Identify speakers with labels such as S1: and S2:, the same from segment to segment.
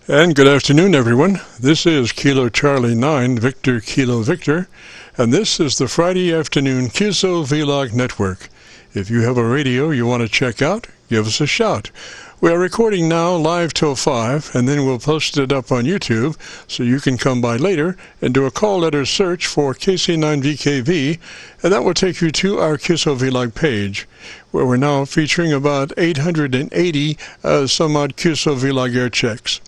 S1: And good afternoon, everyone. This is Kilo Charlie 9, Victor Kilo Victor, and this is the Friday afternoon Qso-Vlog network. If you have a radio you want to check out, give us a shout. We are recording now live till 5, and then we'll post it up on YouTube, so you can come by later and do a call letter search for KC9VKV, and that will take you to our Qso-Vlog page, where we're now featuring about 880 some odd Qso-Vlog air checks.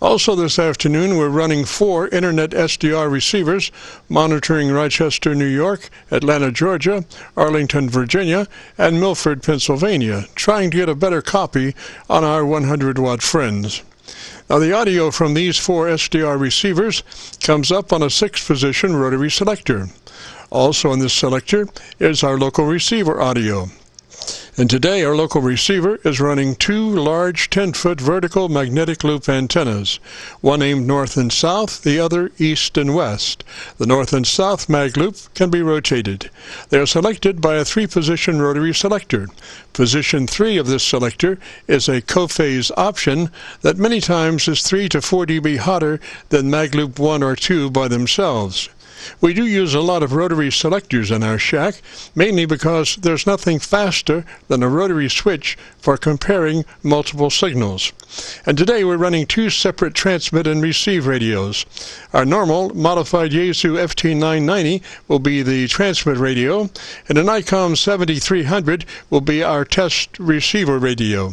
S1: Also this afternoon, we're running 4 Internet SDR receivers monitoring Rochester, New York, Atlanta, Georgia, Arlington, Virginia, and Milford, Pennsylvania, trying to get a better copy on our 100-watt friends. Now, the audio from these 4 SDR receivers comes up on a 6-position rotary selector. Also on this selector is our local receiver audio. And today our local receiver is running 2 large 10-foot vertical magnetic loop antennas, one aimed north and south, the other east and west. The north and south mag loop can be rotated. They are selected by a 3-position rotary selector. Position 3 of this selector is a co-phase option that many times is 3 to 4 dB hotter than mag loop 1 or 2 by themselves. We do use a lot of rotary selectors in our shack, mainly because there's nothing faster than a rotary switch for comparing multiple signals. And today we're running 2 separate transmit and receive radios. Our normal modified Yaesu FT990 will be the transmit radio, and an ICOM 7300 will be our test receiver radio.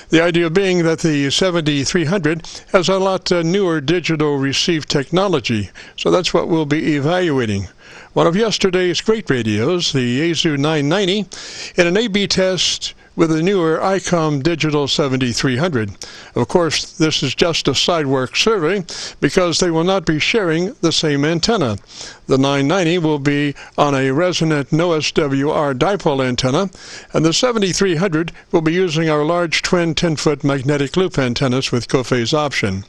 S1: The idea being that the 7300 has a lot newer digital receive technology, so that's what we'll be evaluating. One of yesterday's great radios, the Yaesu 990, in an A/B test with a newer ICOM Digital 7300. Of course, this is just a sidework survey because they will not be sharing the same antenna. The 990 will be on a resonant no-SWR dipole antenna, and the 7300 will be using our large twin 10-foot magnetic loop antennas with co-phase option.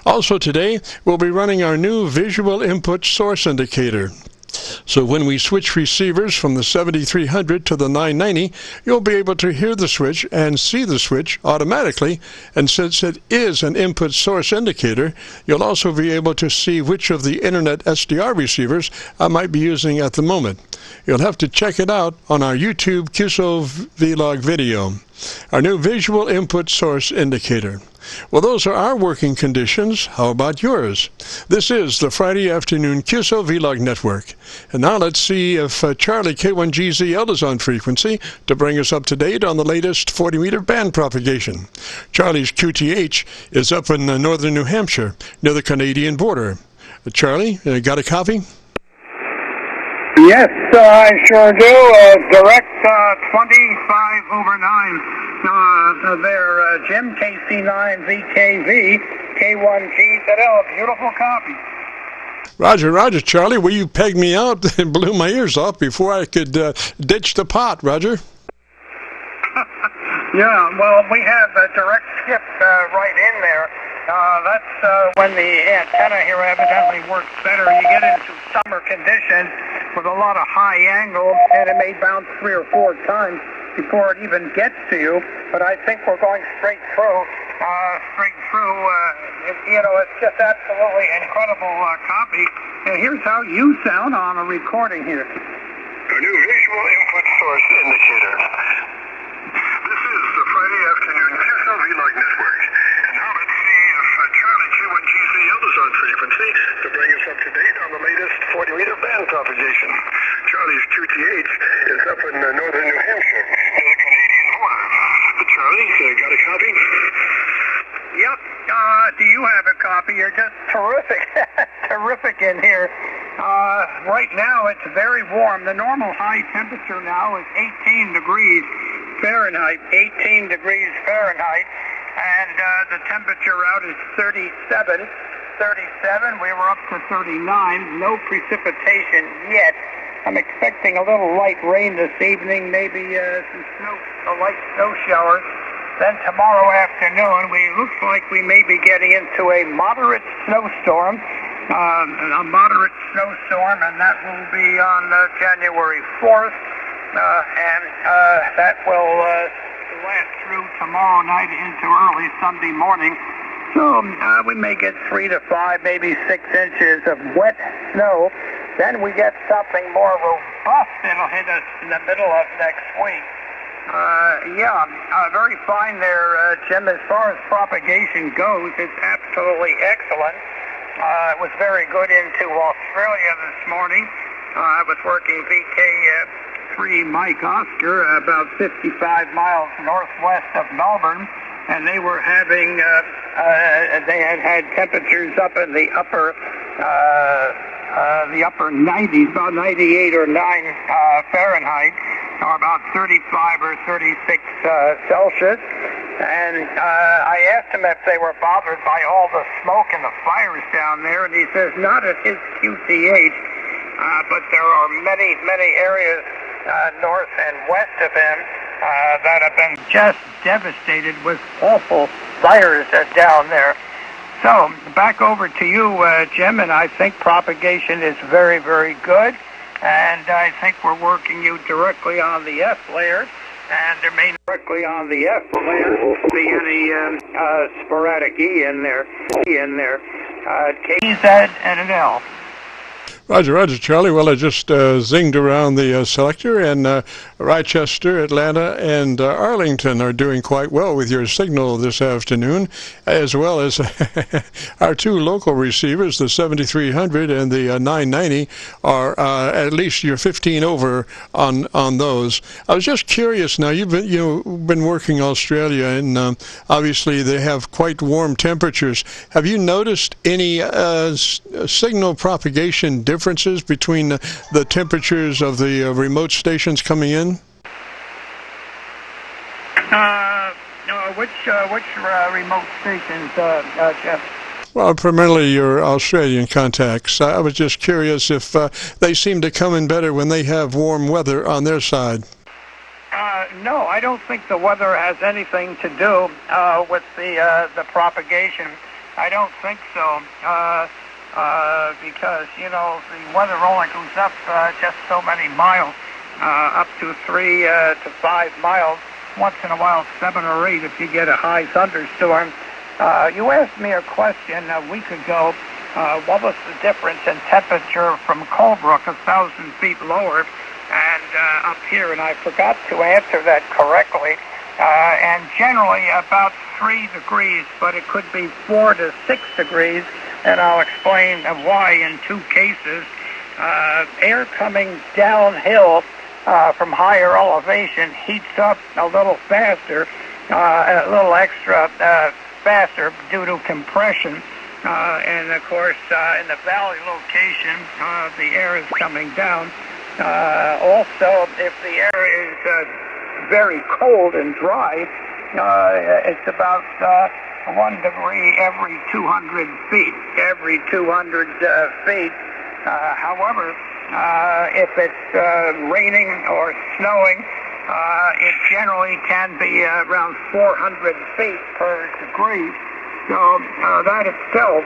S1: Also today, we'll be running our new visual input source indicator. So when we switch receivers from the 7300 to the 990, you'll be able to hear the switch and see the switch automatically, and since it is an input source indicator, you'll also be able to see which of the Internet SDR receivers I might be using at the moment. You'll have to check it out on our YouTube Qso-Vlog video, our new visual input source indicator. Well, those are our working conditions. How about yours? This is the Friday afternoon Qso-Vlog network. And now let's see if CHARLEY-K1GZL is on frequency to bring us up to date on the latest 40-meter band propagation. Charlie's QTH is up in northern New Hampshire, near the Canadian border. Charlie, got a copy?
S2: Yes, I sure do. Direct 25/9 there, Jim, KC9VKV, K1GZL. Beautiful copy.
S1: Roger, Charlie. Well, you pegged me out and blew my ears off before I could ditch the pot, Roger.
S2: Yeah, well, we have a direct skip right in there. That's when the antenna here evidently works better. You get into summer conditions with a lot of high angle, and it may bounce 3 or 4 times before it even gets to you. But I think we're going straight through. It's just absolutely incredible copy. And here's how you sound on a recording here.
S3: A new visual input source indicator. This is the Friday afternoon Qso-Vlog network. And now let's see if CHARLEY-K1GZL is on frequency to bring us up to date on the latest 40-meter band propagation. Charlie's QTH is up in northern New Hampshire, near the Canadian border. Charlie, got a copy?
S2: Yep. Do you have a copy? You're just terrific. Terrific in here. Right now it's very warm. The normal high temperature now is 18 degrees Fahrenheit. 18 degrees Fahrenheit. And the temperature out is 37. We were up to 39. No precipitation yet. I'm expecting a little light rain this evening, maybe a light snow shower. Then tomorrow afternoon, looks like we may be getting into a moderate snowstorm. And that will be on January 4th. And that will last through tomorrow night into early Sunday morning. So we may get 3 to 5, maybe 6 inches of wet snow. Then we get something more robust that'll hit us in the middle of next week. Very fine there, Jim. As far as propagation goes, it's absolutely excellent. It was very good into Australia this morning. I was working VK3 Mike Oscar about 55 miles northwest of Melbourne, and they were having, they had temperatures up in the upper 90s, about 98 or 9 Fahrenheit, or about 35 or 36 Celsius. And I asked him if they were bothered by all the smoke and the fires down there, and he says not at his QTH, but there are many, many areas north and west of him that have been just devastated with awful fires down there. So, back over to you, Jim, and I think propagation is very, very good, and I think we're working you directly on the F layer, and there may directly on the F layer be any sporadic E in there, KZ and an L.
S1: Roger, roger, Charlie. Well, I just zinged around the selector, and Rochester, Atlanta, and Arlington are doing quite well with your signal this afternoon, as well as our two local receivers, the 7300 and the 990, are at least you're 15 over on those. I was just curious. Now you've been working Australia, and obviously they have quite warm temperatures. Have you noticed any signal propagation differences between the temperatures of the remote stations coming in?
S2: Which remote stations, Jeff?
S1: Well, primarily your Australian contacts. I was just curious if they seem to come in better when they have warm weather on their side.
S2: No, I don't think the weather has anything to do with the propagation. I don't think so. Because, the weather only goes up just so many miles, up to 3 to 5 miles, once in a while 7 or 8 if you get a high thunderstorm. You asked me a question a week ago, what was the difference in temperature from Colebrook, 1,000 feet lower, and up here, and I forgot to answer that correctly. And generally about 3 degrees, but it could be 4 to 6 degrees, and I'll explain why in 2 cases. Air coming downhill from higher elevation heats up a little faster, a little extra faster due to compression. And of course, in the valley location, the air is coming down. Also, if the air is very cold and dry, it's about 1 degree every 200 feet. However, if it's raining or snowing, it generally can be around 400 feet per degree. So that itself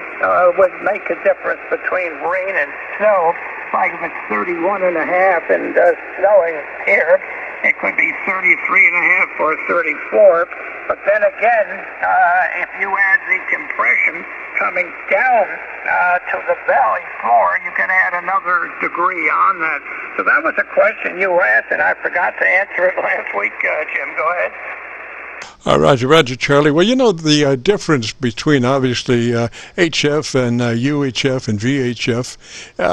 S2: would make a difference between rain and snow. Like if it's 31 and a half and snowing here, it could be 33 and a half or 34. But then again, if you add the compression coming down to the valley floor, you can add another degree on that. So that was a question you asked, and I forgot to answer it last week, Jim. Go ahead.
S1: Roger, Charlie. Well, the difference between obviously HF and UHF and VHF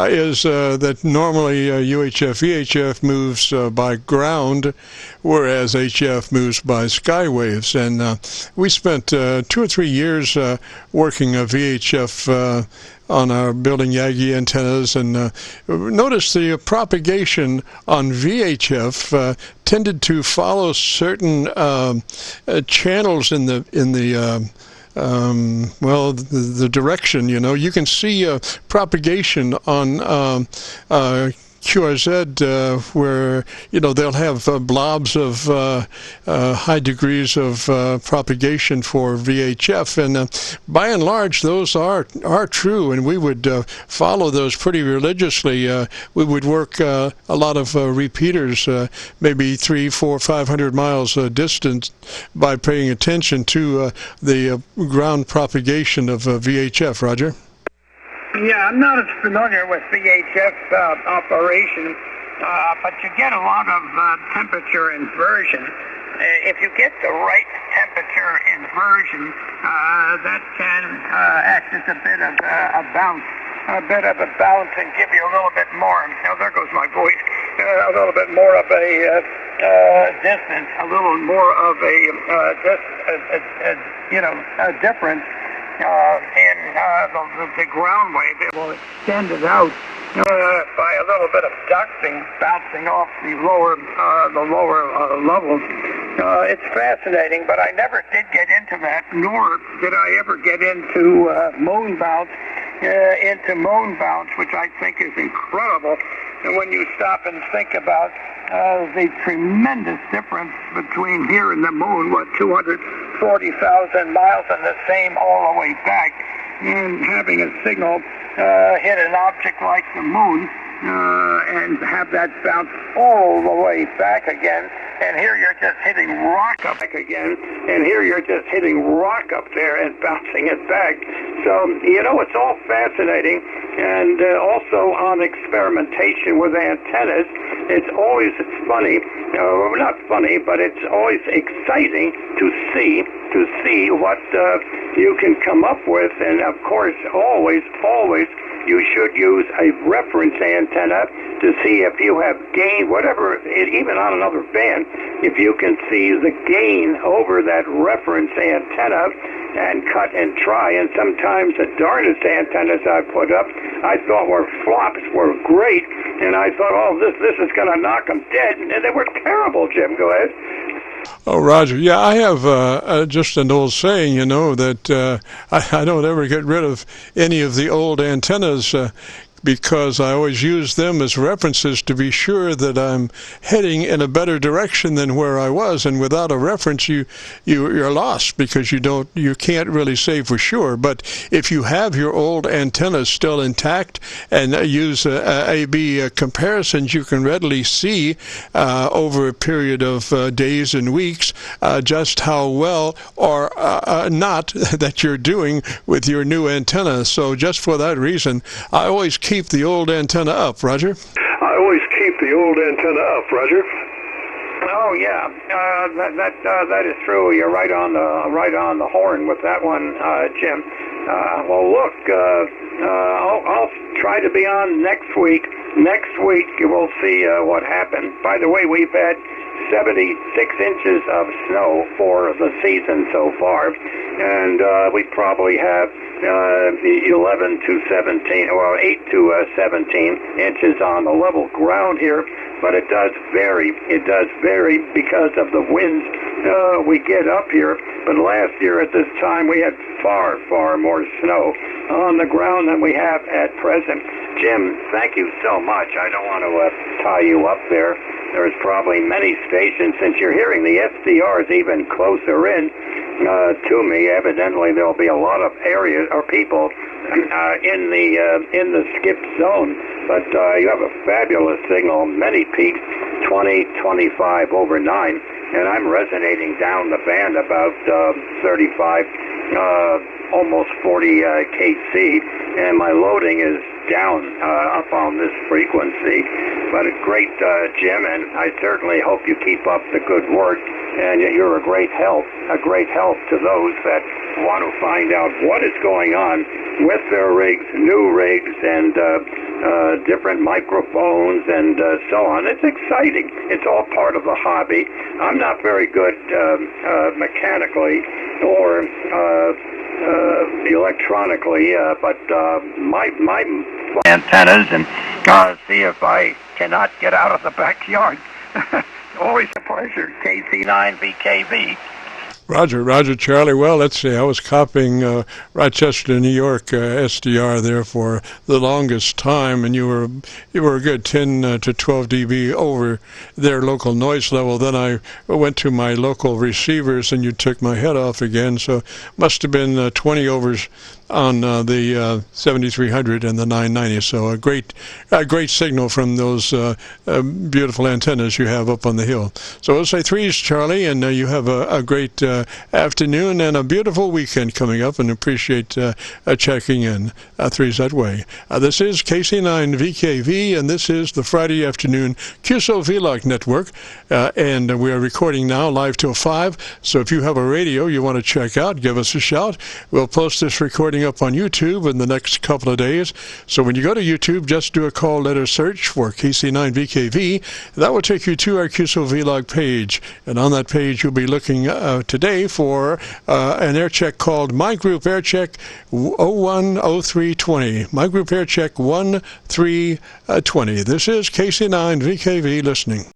S1: is that normally UHF, VHF moves by ground, whereas HF moves by skywaves. And we spent 2 or 3 years working VHF on our building Yagi antennas, and noticed the propagation on VHF tended to follow certain channels in the direction. You can see propagation on QRZ where, you know, they'll have blobs of high degrees of propagation for VHF, and by and large those are true, and we would follow those pretty religiously. We would work a lot of repeaters, maybe 300, 400, 500 miles distant, by paying attention to the ground propagation of VHF. Roger?
S2: Yeah, I'm not as familiar with VHF operation, but you get a lot of temperature inversion. If you get the right temperature inversion, that can act as a bit of a bounce. And give you a little bit more. Now there goes my voice. A little bit more of a distance, a little more of a difference in the ground wave. It will extend it out by a little bit of ducting, bouncing off the lower levels. It's fascinating, but I never did get into that, nor did I ever get into moon bounce, which I think is incredible. And when you stop and think about the tremendous difference between here and the moon, 240,000 miles, and the same all the way back, and having a signal hit an object like the moon and have that bounce all the way back again, and here you're just hitting rock up again, and here you're just hitting rock up there and bouncing it back. So, you know, it's all fascinating. And also on experimentation with antennas, it's funny, not funny, but it's always exciting to see what you can come up with. And of course, always you should use a reference antenna to see if you have gain, whatever, even on another band, if you can see the gain over that reference antenna and cut and try. And sometimes the darndest antennas I put up, I thought were flops, were great, and I thought, oh, this is going to knock them dead, and they were terrible. Jim, go ahead.
S1: Oh, Roger. Yeah, I have just an old saying, you know, that I don't ever get rid of any of the old antennas because I always use them as references to be sure that I'm heading in a better direction than where I was. And without a reference, you're lost because you can't really say for sure. But if you have your old antennas still intact and use A/B comparisons, you can readily see over a period of days and weeks just how well or not that you're doing with your new antenna. So just for that reason, I always keep the old antenna up, Roger.
S3: I always keep the old antenna up, Roger.
S2: Oh yeah, that is true. You're right on the horn with that one, Jim. Well, look, I'll try to be on next week. Next week you will see what happened. By the way, we've had 76 inches of snow for the season so far, and we probably have 11 to 17, well, 8 to 17 inches on the level ground here, but it does vary. It does vary because of the winds we get up here. But last year at this time, we had far, far more snow on the ground than we have at present. Jim, thank you so much. I don't want to tie you up there. There's probably many stations, since you're hearing the SDRs even closer in to me. Evidently, there'll be a lot of areas or people in the skip zone. But you have a fabulous signal, many peaks, 20, 25 over 9, and I'm resonating down the band about 35, almost 40 KC, and my loading is down up on this frequency. But it's great, Jim, and I certainly hope you keep up the good work, and you're a great help to those that want to find out what is going on with their rigs, new rigs, and different microphones and so on. It's exciting. It's all part of the hobby. I'm not very good mechanically or electronically, but my antennas and see if I cannot get out of the backyard. Always a pleasure. KC9VKV.
S1: Roger, Charlie. Well, let's see. I was copying Rochester, New York, SDR there for the longest time, and you were a good 10 to 12 dB over their local noise level. Then I went to my local receivers, and you took my head off again. So must have been 20 overs on the 7300 and the 990. So a great signal from those beautiful antennas you have up on the hill. So we'll say threes, Charlie, and you have a great afternoon and a beautiful weekend coming up, and appreciate checking in. Threes that way. This is KC9VKV, and this is the Friday afternoon Qso-Vlog network, and we are recording now live till 5. So if you have a radio you want to check out, give us a shout. We'll post this recording up on YouTube in the next couple of days. So when you go to YouTube, just do a call letter search for KC9VKV. That will take you to our Qso-Vlog page, and on that page you'll be looking today for an air check called My Group Air Check 010320. My Group Air Check 1320. This is KC9VKV listening.